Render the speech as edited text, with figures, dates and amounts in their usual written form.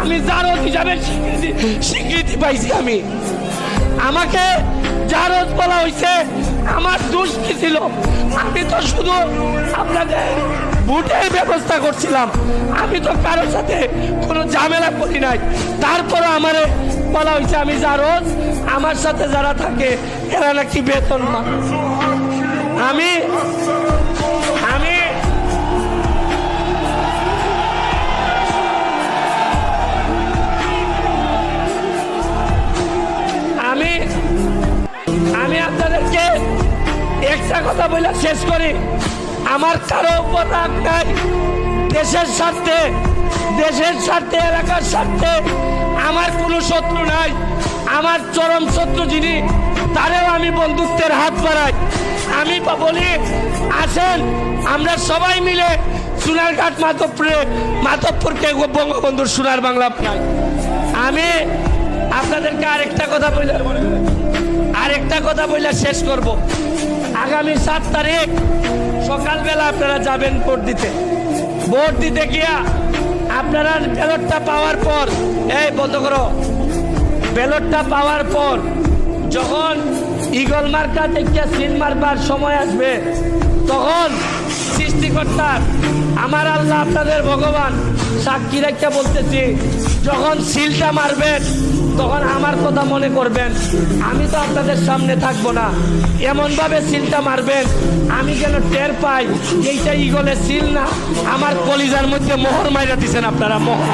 আমি জারদ হিসাবে স্বীকৃতি পাইছি। আমি আমাকে জারদ বলা হয়েছে। আমার দোষ কি ছিল? আমি তো শুধু আপনাদের ভোটের ব্যবস্থা করছিলাম, আমি তো কারোর সাথে কোনো ঝামেলা করি নাই। তারপরে আমারে বলা হয়েছে আমি জারদ, আমার সাথে যারা থাকে এরা নাকি বেতন পায়। আমি আমি আমি আমি আপনাদেরকে একটা কথা বলে শেষ করি। আমার কারো উপর রাগ নাই। দেশের স্বার্থে, এলাকার স্বার্থে আমার কোনো শত্রু নাই। আমার চরম শত্রু যিনি, তারেও আমি বন্ধুত্বের হাত বাড়াই। আমি বলি আসেন আমরা সবাই মিলে সোনারঘাট মাধবপুরকে বঙ্গবন্ধুর সোনার বাংলা বানাই। আমি আপনাদেরকে আরেকটা কথা বলে শেষ করব। আগামী 7 তারিখ সকালবেলা আপনারা যাবেন ভোট দিতে গিয়া আপনারা ব্যালটটা পাওয়ার পর, এই বন্ধ করো, ব্যালটটা পাওয়ার পর যখন ঈগল মার্কা থেকে সিল মারবার সময় আসবে, তখন সৃষ্টিকর্তা আমার আল্লাহ আপনাদের ভগবান সাক্ষী রেখে বলতেছি, যখন সিলটা মারবেন তখন আমার কথা মনে করবেন। আমি তো আপনাদের সামনে থাকবো না, এমনভাবে সিলটা মারবেন আমি যেন টের পাই এইটা ঈগলের সিল না, আমার কলিজার মধ্যে মোহর মাইরা দিচ্ছেন আপনারা, মোহর।